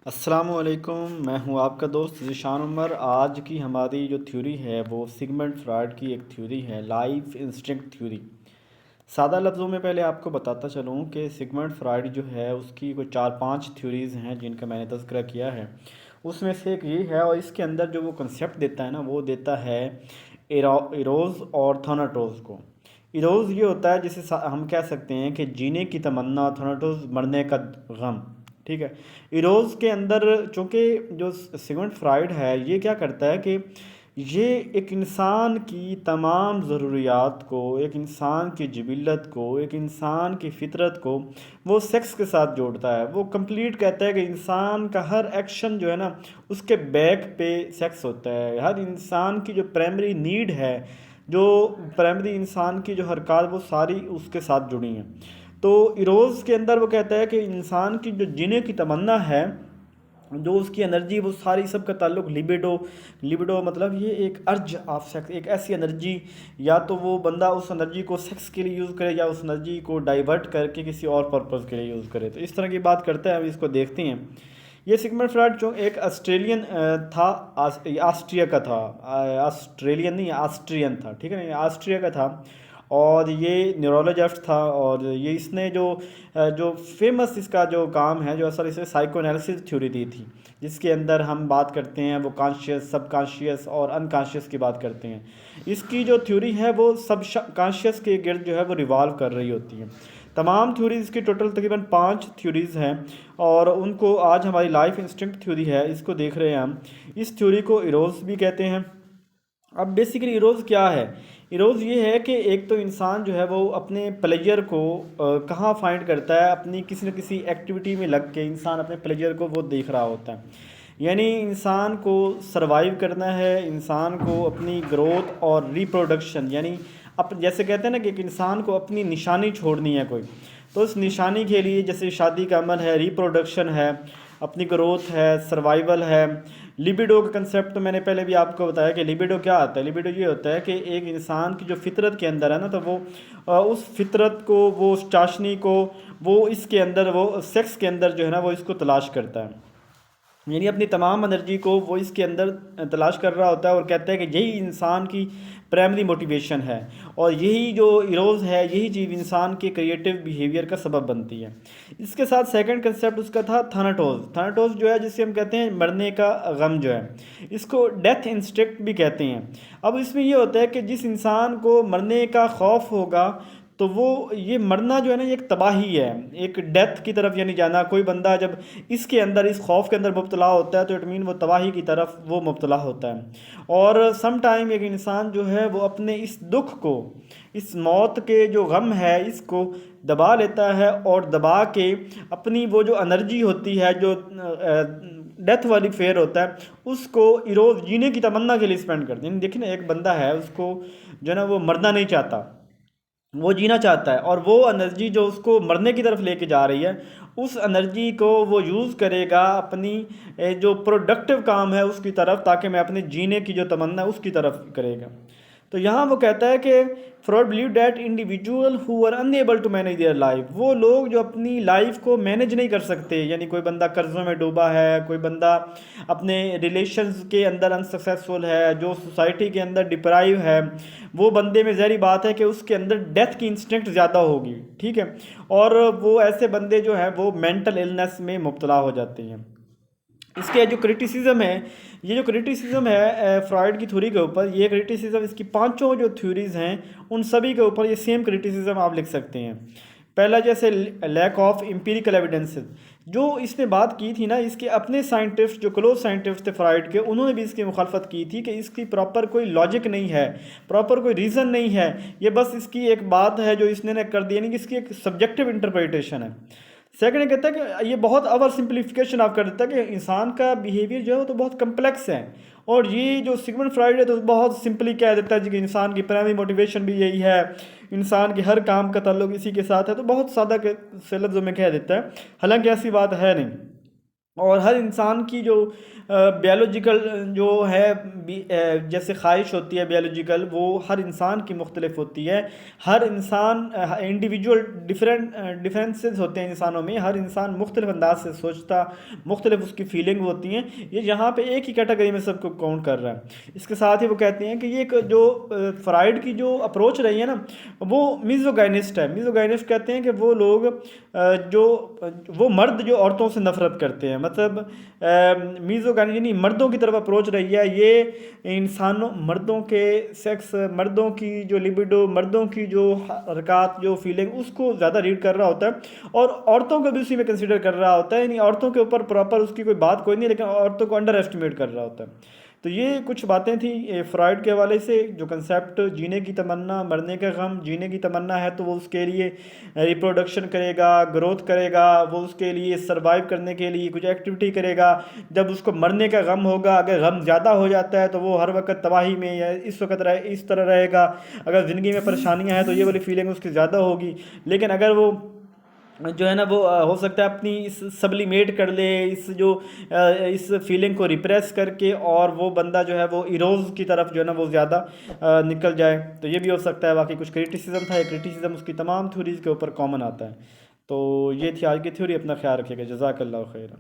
अस्सलामुअलैकुम। मैं हूं आपका दोस्त ज़ीशान उमर। आज की हमारी जो थ्योरी है वो सिगमंड फ्रॉयड की एक थ्योरी है, लाइफ इंस्टिंक्ट थ्योरी। सादा लफ्ज़ों में पहले आपको बताता चलूं कि सिगमंड फ्रॉयड जो है उसकी कोई 4-5 थ्योरीज़ हैं जिनका मैंने तज़किरा किया है। उसमें से एक ये है, और इसके अंदर जो वो कंसेप्ट देता है ना, वो देता है इरोज़ और थॉनाटोज़ को। इरोज़ ये होता है जिसे हम कह सकते हैं कि जीने की तमन्ना, थॉनाटोज़ मरने का गम। ठीक है। इरोज़ के अंदर चूँकि जो सिगमंड फ्रॉयड है ये क्या करता है कि ये एक इंसान की तमाम ज़रूरियात को, एक इंसान की जिबिलत को, एक इंसान की फितरत को वो सेक्स के साथ जोड़ता है। वो कंप्लीट कहता है कि इंसान का हर एक्शन जो है ना, उसके बैक पे सेक्स होता है। हर इंसान की जो प्राइमरी नीड है, जो प्राइमरी इंसान की जो हरकत, वो सारी उसके साथ जुड़ी हैं। तो इरोज़ के अंदर वो कहता है कि इंसान की जो जीने की तमन्ना है, जो उसकी एनर्जी, वो सारी सब का ताल्लुक लिबिडो। लिबिडो मतलब ये एक अर्ज ऑफ सेक्स, एक ऐसी एनर्जी, या तो वो बंदा उस एनर्जी को सेक्स के लिए यूज़ करे या उस एनर्जी को डाइवर्ट करके किसी और पर्पज़ के लिए यूज़ करे। तो इस तरह की बात करता है, हम इसको देखते हैं। ये सिगमंड फ्रॉयड जो एक ऑस्ट्रेलियन था, ऑस्ट्रिया का था। ऑस्ट्रेलियन नहीं, ऑस्ट्रियन था, ठीक है ना, ये ऑस्ट्रिया का था। और ये न्यूरोलॉजिस्ट था। और ये इसने जो फेमस इसका जो काम है, जो असल इसने साइको एनालिसिस थ्योरी दी थी, जिसके अंदर हम बात करते हैं वो कॉन्शियस, सब कॉन्शियस और अनकॉन्शियस की बात करते हैं। इसकी जो थ्योरी है वो सब कॉन्शियस के गिर्द जो है वो रिवॉल्व कर रही होती है। तमाम थ्योरीज़ की टोटल तकरीबन 5 थ्योरीज़ हैं, और उनको आज हमारी लाइफ इंस्टिंक्ट थ्योरी है, इसको देख रहे हैं हम। इस थ्योरी को इरोज़ भी कहते हैं। अब बेसिकली इरोज़ क्या है? इरोज़ ये है कि एक तो इंसान जो है वो अपने प्लेजर को कहाँ फाइंड करता है, अपनी किसी न किसी एक्टिविटी में लग के इंसान अपने प्लेजर को वो देख रहा होता है। यानी इंसान को सरवाइव करना है, इंसान को अपनी ग्रोथ और रिप्रोडक्शन, यानी जैसे कहते हैं ना कि एक इंसान को अपनी निशानी छोड़नी है कोई, तो उस निशानी के लिए जैसे शादी का अमल है, रिप्रोडक्शन है, अपनी ग्रोथ है, सर्वाइवल है। लिबिडो का कंसेप्ट तो मैंने पहले भी आपको बताया कि लिबिडो क्या आता है। लिबिडो ये होता है कि एक इंसान की जो फितरत के अंदर है ना, तो वो उस फितरत को, वो उस चाशनी को, वो इसके अंदर, वो सेक्स के अंदर जो है ना, वो इसको तलाश करता है। यानी अपनी तमाम एनर्जी को वो इसके अंदर तलाश कर रहा होता है, और कहता है कि यही इंसान की प्राइमरी मोटिवेशन है। और यही जो इरोज़ है, यही चीज़ इंसान के क्रिएटिव बिहेवियर का सबब बनती है। इसके साथ सेकंड कंसेप्ट उसका था थानाटोज। थानाटोज जो है, जिसे हम कहते हैं मरने का गम जो है, इसको डेथ इंस्टिंक्ट भी कहते हैं। अब इसमें ये होता है कि जिस इंसान को मरने का खौफ होगा, तो वो, ये मरना जो है ना, ये एक तबाही है, एक डेथ की तरफ यानी जाना। कोई बंदा जब इसके अंदर, इस खौफ के अंदर मुब्तला होता है, तो इट मीन वो तबाही की तरफ वो मुब्तला होता है। और सम टाइम एक इंसान जो है वो अपने इस दुख को, इस मौत के जो गम है, इसको दबा लेता है, और दबा के अपनी वो जो एनर्जी होती है, जो डेथ वाली फेयर होता है, उसको इरोज जीने की तमन्ना के लिए स्पेंड करते हैं। देखिए ना, एक बंदा है, उसको जो है ना, वो मरना नहीं चाहता, वो जीना चाहता है, और वो एनर्जी जो उसको मरने की तरफ लेके जा रही है, उस एनर्जी को वो यूज़ करेगा अपनी जो प्रोडक्टिव काम है उसकी तरफ, ताकि मैं अपने जीने की जो तमन्ना है उसकी तरफ करेगा। तो यहाँ वो कहता है कि Freud believe that individual who are unable to manage their life, वो लोग जो अपनी लाइफ को मैनेज नहीं कर सकते, यानी कोई बंदा कर्ज़ों में डूबा है, कोई बंदा अपने रिलेशंस के अंदर अनसक्सेसफुल है, जो सोसाइटी के अंदर डिप्राइव है, वो बंदे में ज़हरी बात है कि उसके अंदर डेथ की इंस्टिंक्ट ज़्यादा होगी। ठीक है। और वो ऐसे बंदे जो हैं वो मेंटल इलनेस में मुब्तला हो जाते हैं। इसके जो क्रिटिसिज्म है, ये जो क्रिटिसिज्म है फ्रॉयड की थ्योरी के ऊपर, ये क्रिटिसिज्म इसकी पांचों जो थ्योरीज हैं उन सभी के ऊपर ये सेम क्रिटिसिज्म आप लिख सकते हैं। पहला जैसे लैक ऑफ एम्पिरिकल एविडेंसेस, जो इसने बात की थी ना, इसके अपने साइंटिस्ट जो क्लोज साइंटिस्ट थे फ्रॉयड के, उन्होंने भी इसकी मुखालफत की थी कि इसकी प्रॉपर कोई लॉजिक नहीं है, प्रॉपर कोई रीज़न नहीं है, ये बस इसकी एक बात है जो इसने कर दी, यानी कि इसकी एक सब्जेक्टिव इंटरप्रिटेशन है। सेकंड कहता है कि ये बहुत ओवर सिंप्लीफिकेशन आप कर देता है कि इंसान का बिहेवियर जो है वो तो बहुत कम्प्लेक्स है, और ये जो सिगमंड फ्रॉयड है तो बहुत सिंपली कह देता है जी कि इंसान की प्राइमरी मोटिवेशन भी यही है, इंसान के हर काम का ताल्लुक इसी के साथ है, तो बहुत सादा के से लफ्ज़ों में कह देता है, हालांकि ऐसी बात है नहीं। और हर इंसान की जो बायोलॉजिकल जो है जैसे ख्वाहिश होती है बायोलॉजिकल, वो हर इंसान की मुख्तलिफ होती है। हर इंसान इंडिविजुअल डिफरेंसेस होते हैं इंसानों में, हर इंसान मुख्तलिफ अंदाज से सोचता, मुख्तलिफ उसकी फीलिंग होती हैं। ये यहाँ पे एक ही कैटेगरी में सबको काउंट कर रहा है। इसके साथ ही वो कहते हैं कि ये एक जो फ्राइड की जो अप्रोच रही है ना, वो मिज़ोगाइनिस्ट है। मिज़ोगाइनिस्ट कहते हैं कि वो लोग जो वो मर्द जो औरतों से नफरत करते हैं, मतलब मीज़ोगानी यानी मर्दों की तरफ अप्रोच रही है। ये इंसानों मर्दों के सेक्स, मर्दों की जो लिबिडो, मर्दों की जो हरकत, जो फीलिंग, उसको ज़्यादा रीड कर रहा होता है और औरतों को भी उसी में कंसिडर कर रहा होता है। यानी औरतों के ऊपर प्रॉपर उसकी कोई बात कोई नहीं, लेकिन औरतों को अंडर एस्टिमेट कर रहा होता है। तो ये कुछ बातें थी फ्रॉइड के हवाले से। जो कंसेप्ट जीने की तमन्ना, मरने का गम, जीने की तमन्ना है तो वो उसके लिए रिप्रोडक्शन करेगा, ग्रोथ करेगा, वो उसके लिए सरवाइव करने के लिए कुछ एक्टिविटी करेगा। जब उसको मरने का गम होगा, अगर गम ज़्यादा हो जाता है तो वो हर वक्त तबाही में या इस तरह रहेगा। अगर ज़िंदगी में परेशानियां हैं तो ये वाली फीलिंग उसकी ज़्यादा होगी। लेकिन अगर वो जो है ना वो हो सकता है अपनी इस सब्लिमेट कर ले, इस फीलिंग को रिप्रेस करके, और वो बंदा जो है वो इरोज की तरफ जो है ना वो ज़्यादा निकल जाए। तो ये भी हो सकता है। बाकी कुछ क्रिटिसिज्म था, ये क्रिटिसिज्म उसकी तमाम थ्योरीज़ के ऊपर कॉमन आता है। तो ये थी आज की थ्योरी। अपना ख्याल रखिएगा। जज़ाकल्लाह खैर।